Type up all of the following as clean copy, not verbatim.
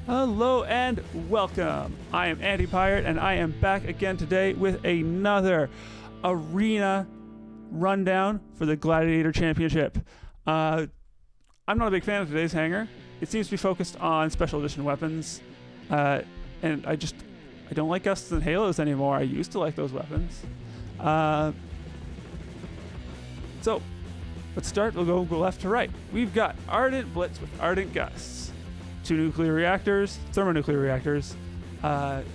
Hello and welcome. I am Anti-Pirate and I am back again today with another arena rundown for the Gladiator Championship. I'm not a big fan of today's hangar. It seems to be focused on special edition weapons, and I don't like Gusts and Halos anymore. I used to like those weapons. So let's start. We'll go left to right. We've got Ardent Blitz with Ardent Gusts. 2 nuclear reactors, thermonuclear reactors, Last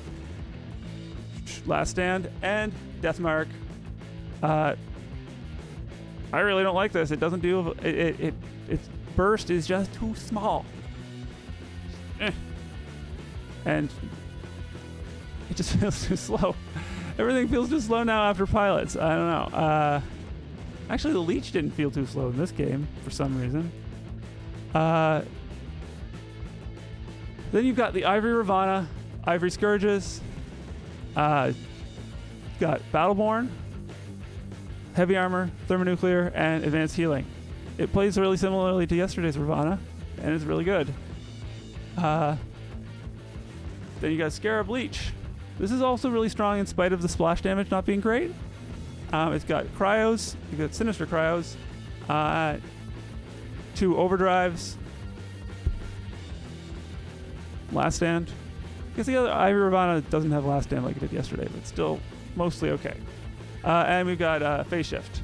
Stand, and Death Mark. I really don't like this. It doesn't do its burst is just too small, and it just feels too slow. Everything feels too slow now after pilots. I don't know. Actually, the Leech didn't feel too slow in this game for some reason. Then you've got the Ivory Ravana, Ivory Scourges, got Battleborn, Heavy Armor, Thermonuclear, and Advanced Healing. It plays really similarly to yesterday's Ravana, and it's really good. Then you got Scarab Leech. This is also really strong in spite of the splash damage not being great. It's got Cryos, you've got Sinister Cryos, 2 Overdrives, Last Stand. I guess the other Ivory Ravana doesn't have Last Stand like it did yesterday, but still mostly okay. And we've got Phase Shift.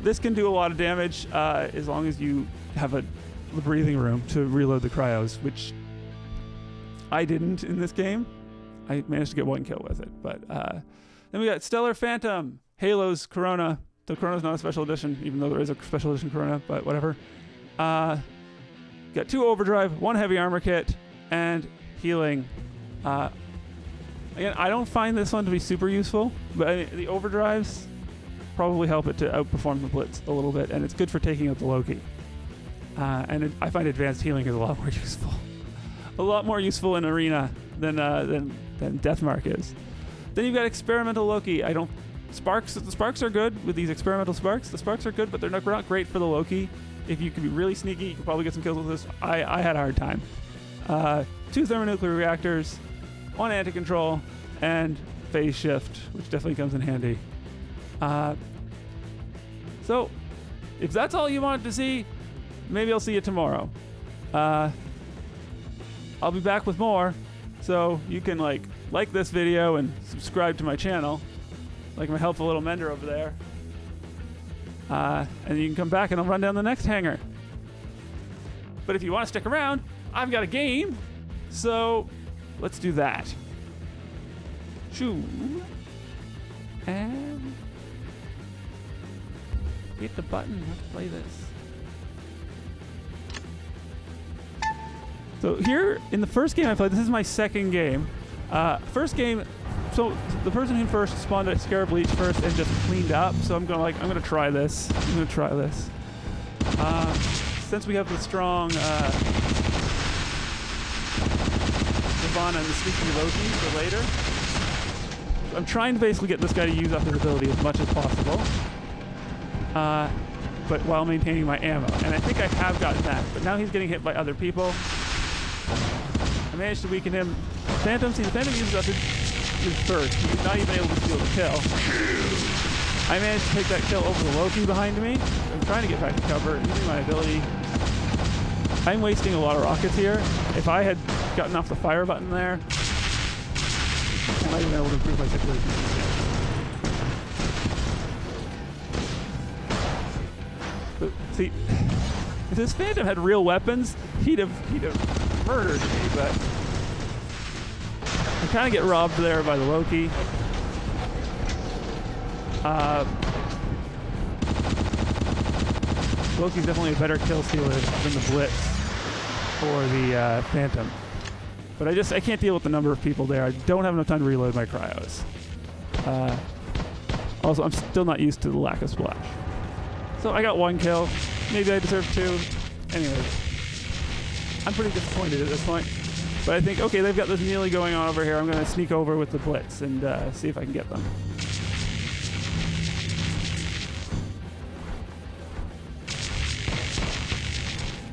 This can do a lot of damage as long as you have the breathing room to reload the Cryos, which I didn't in this game. I managed to get 1 kill with it. But then we got Stellar Phantom, Halos, Corona. The Corona's not a special edition, even though there is a special edition Corona, but whatever. Got 2 Overdrive, 1 Heavy Armor Kit, and Healing. Again, I don't find this one to be super useful, but the Overdrives probably help it to outperform the Blitz a little bit, and it's good for taking out the Loki. I find Advanced Healing is a lot more useful. A lot more useful in Arena than Death Mark is. Then you've got Experimental Loki. The Sparks are good with these Experimental Sparks. The Sparks are good, but they're not great for the Loki. If you can be really sneaky, you can probably get some kills with this. I had a hard time. 2 thermonuclear reactors, 1 anti-control, and phase shift, which definitely comes in handy. So, if that's all you wanted to see, maybe I'll see you tomorrow. I'll be back with more, so you can like this video and subscribe to my channel, like my helpful little mender over there. And you can come back and I'll run down the next hangar. But if you want to stick around, I've got a game. So let's do that. Shoo. And hit the button. Let's play this. So here in the first game I played, this is my second game. First game, so the person who first spawned a Scarab Leech first and just cleaned up. So I'm gonna try this. Since we have the strong Ravana and the sneaky Loki for later, I'm trying to basically get this guy to use up his ability as much as possible, but while maintaining my ammo. And I think I have gotten that. But now he's getting hit by other people. I managed to weaken him. The Phantom uses up his first. He's not even able to steal the kill. I managed to take that kill over the Loki behind me. I'm trying to get back to cover using my ability. I'm wasting a lot of rockets here. If I had gotten off the fire button there, I might have been able to improve my situation. But see, if this Phantom had real weapons, he'd have murdered me, but I kind of get robbed there by the Loki. Loki's definitely a better kill stealer than the Blitz or the Phantom. But I can't deal with the number of people there. I don't have enough time to reload my Cryos. Also, I'm still not used to the lack of splash. So I got 1 kill. Maybe I deserve 2. Anyways, I'm pretty disappointed at this point. But I think, okay, they've got this melee going on over here. I'm going to sneak over with the Blitz and see if I can get them.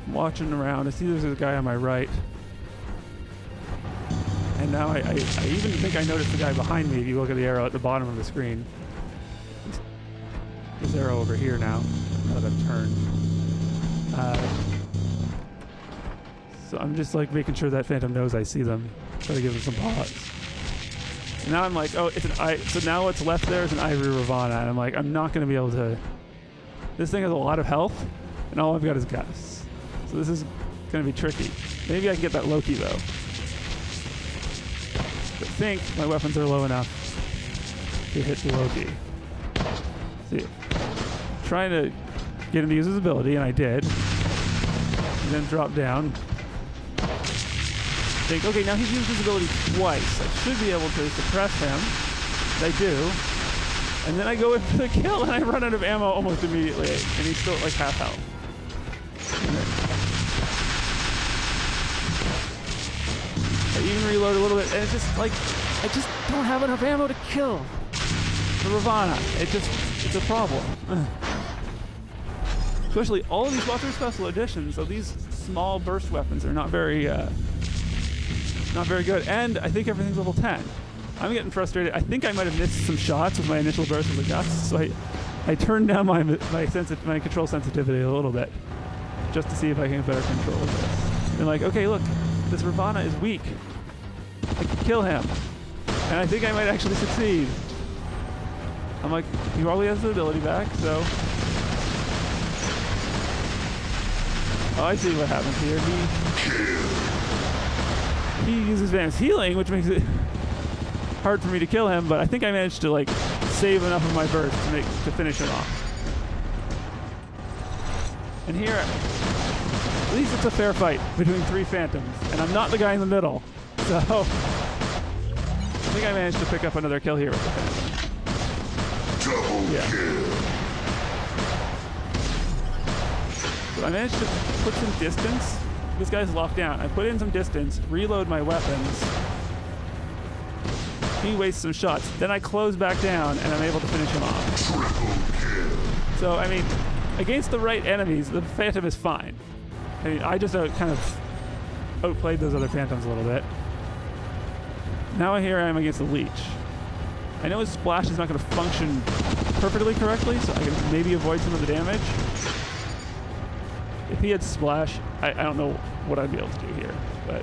I'm watching around. I see there's a guy on my right. And now I even think I noticed the guy behind me if you look at the arrow at the bottom of the screen. This arrow over here now that I've turned. So I'm just like making sure that Phantom knows I see them. Try to give them some pause. And now I'm like, oh, so now what's left there is an Ivory Ravana, and I'm like, I'm not going to be able to. This thing has a lot of health, and all I've got is Gust. So this is going to be tricky. Maybe I can get that Loki though. I think my weapons are low enough to hit the Loki. See, trying to get him to use his ability, and I did. And then drop down. Think, okay, now he's used his ability twice. I should be able to suppress him. I do. And then I go in for the kill, and I run out of ammo almost immediately. And he's still at like half health. I even reload a little bit, and it's just like, I just don't have enough ammo to kill the Ravana. It's a problem. Especially all of these weapons are special editions, so these small burst weapons are not very good. And I think everything's level 10. I'm getting frustrated. I think I might have missed some shots with my initial burst of the Gust, so I turned down my control sensitivity a little bit just to see if I can get better control of this. And like, okay, look, this Ravana is weak. I can kill him. And I think I might actually succeed. I'm like, he probably has the ability back, so. Oh, I see what happens here. He uses advanced healing, which makes it hard for me to kill him, but I think I managed to like save enough of my burst to finish him off. And here, at least it's a fair fight between 3 Phantoms, and I'm not the guy in the middle. So I think I managed to pick up another kill here with the Phantom. Double kill. So I managed to put some distance. This guy's locked down. I put in some distance, reload my weapons. He wastes some shots. Then I close back down, and I'm able to finish him off. Triple kill. So, I mean, against the right enemies, the Phantom is fine. I mean, I just kind of outplayed those other Phantoms a little bit. Now here I am against the Leech. I know his splash is not going to function perfectly correctly, so I can maybe avoid some of the damage. If he had splash, I don't know what I'd be able to do here, but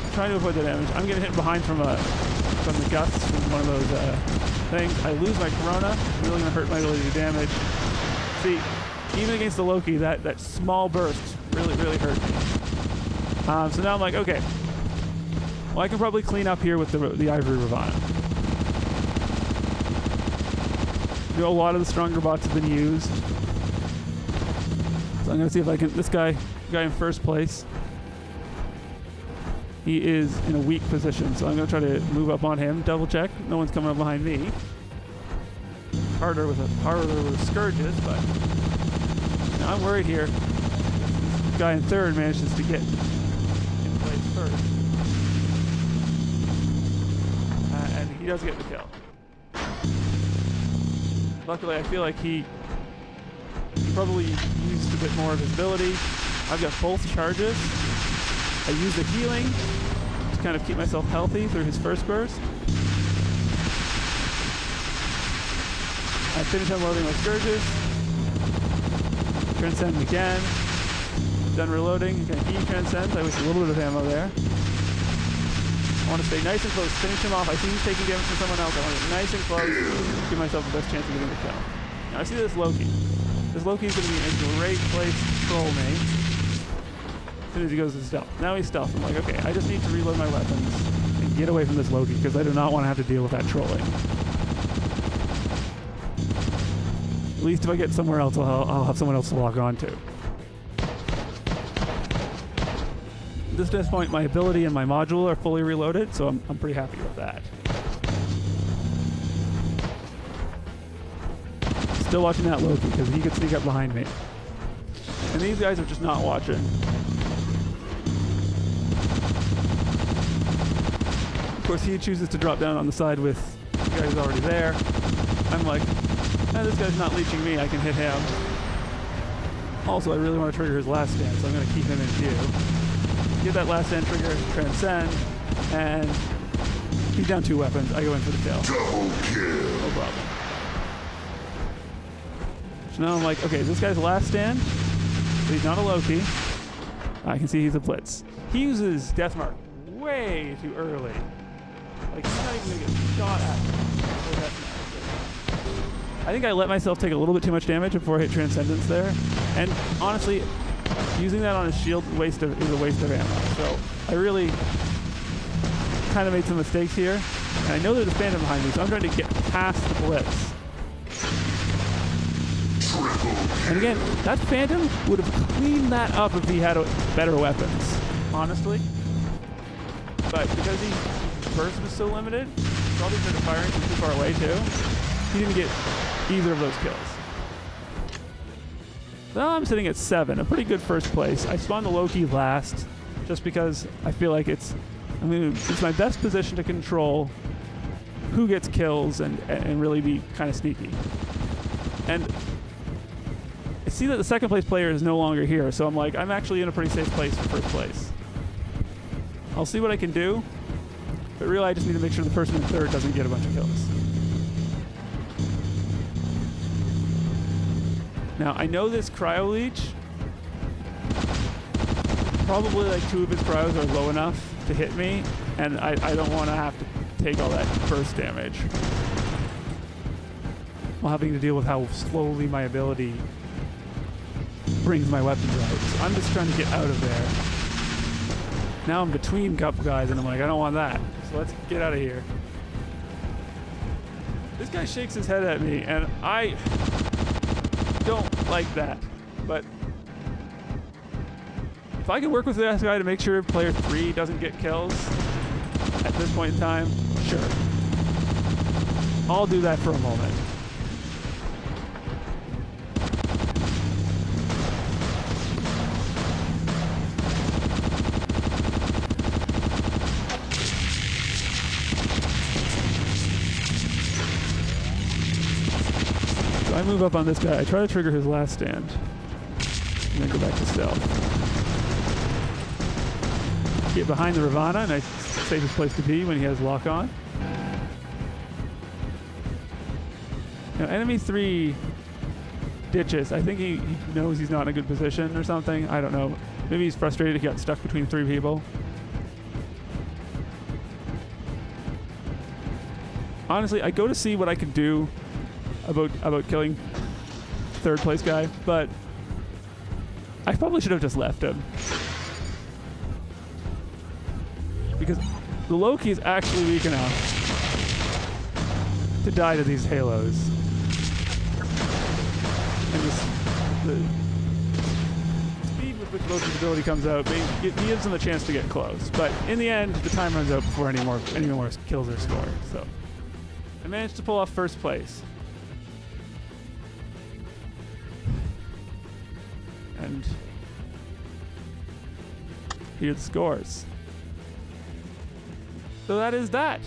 I'm trying to avoid the damage. I'm getting hit behind from the Gust from one of those things. I lose my Corona, really going to hurt my ability to do damage. See, even against the Loki, that small burst really hurt me. So now I'm like, okay, well, I can probably clean up here with the Ivory Ravana. You know, a lot of the stronger bots have been used. So I'm going to see if I can... This guy in first place, he is in a weak position, so I'm going to try to move up on him. Double check. No one's coming up behind me. Harder with Scourges, but... Now I'm worried here. This guy in third manages to get in place first. And he does get the kill. Luckily, I feel like he probably used a bit more of his ability. I've got both charges. I use the healing to kind of keep myself healthy through his first burst. I finish unloading my Scourges. Transcend again. Done reloading. Again, he transcends. I waste a little bit of ammo there. I want to stay nice and close, finish him off. I see he's taking damage from someone else. I want to get nice and close, give myself the best chance of getting the kill. Now I see this Loki. This Loki is going to be in a great place to troll me as soon as he goes to stealth. Now he's stealth. I'm like, okay, I just need to reload my weapons and get away from this Loki because I do not want to have to deal with that trolling. At least if I get somewhere else, I'll have someone else to lock on to. At this point, my ability and my module are fully reloaded, so I'm pretty happy with that. Still watching that Loki, because he could sneak up behind me. And these guys are just not watching. Of course, he chooses to drop down on the side with the guy who's already there. I'm like, this guy's not leeching me, I can hit him. Also, I really want to trigger his last stand, so I'm going to keep him in view. get that last stand trigger, transcend, and he's down 2 weapons. I go in for the kill. Double kill. No problem. So now I'm like, okay, this guy's last stand. So he's not a Loki. I can see he's a Blitz. He uses Death Mark way too early. Like, he's not even going to get shot at. I think I let myself take a little bit too much damage before I hit Transcendence there. And honestly, using that on his shield is a waste of ammo. So I really kind of made some mistakes here. And I know there's a Phantom behind me, so I'm trying to get past the Blitz. And again, that Phantom would have cleaned that up if he had better weapons, honestly. But because his burst was so limited, probably started firing from too far away too, he didn't get either of those kills. So now I'm sitting at 7, a pretty good first place. I spawned the Loki last, just because I feel like it's my best position to control who gets kills and really be kind of sneaky. And I see that the second place player is no longer here, so I'm like, I'm actually in a pretty safe place for first place. I'll see what I can do, but really I just need to make sure the person in third doesn't get a bunch of kills. Now, I know this Cryo Leech, probably like 2 of his Cryos are low enough to hit me, and I don't want to have to take all that burst damage while having to deal with how slowly my ability brings my weapons out. So I'm just trying to get out of there. Now I'm between a couple guys, and I'm like, I don't want that. So let's get out of here. This guy shakes his head at me, and I don't like that. But if I can work with this guy to make sure player 3 doesn't get kills at this point in time, sure. I'll do that for a moment. So I move up on this guy. I try to trigger his last stand. And then go back to stealth. Get behind the Ravana, nice safest place to be when he has lock on. Now, enemy 3 ditches. I think he knows he's not in a good position or something. I don't know. Maybe he's frustrated he got stuck between 3 people. Honestly, I go to see what I can do about killing third place guy, but I probably should have just left him. Because the Loki is actually weak enough to die to these halos. And the speed with which Loki's ability comes out gives him a chance to get close. But in the end, the time runs out before any more kills are scored. So I managed to pull off first place. And here are the scores. So that is that.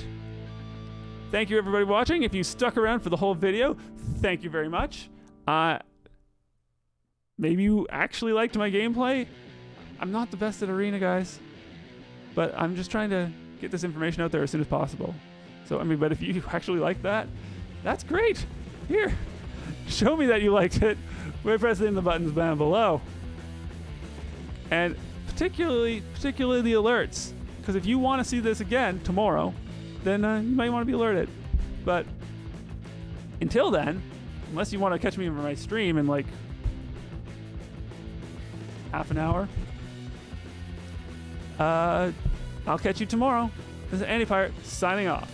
Thank you everybody watching. If you stuck around for the whole video, thank you very much. Maybe you actually liked my gameplay. I'm not the best at Arena, guys, but I'm just trying to get this information out there as soon as possible. So, but if you actually like that, that's great. Here, show me that you liked it by pressing the buttons down below. And particularly the alerts. Because if you want to see this again tomorrow, then you might want to be alerted. But until then, unless you want to catch me in my stream in like half an hour, I'll catch you tomorrow. This is Andy Pirate signing off.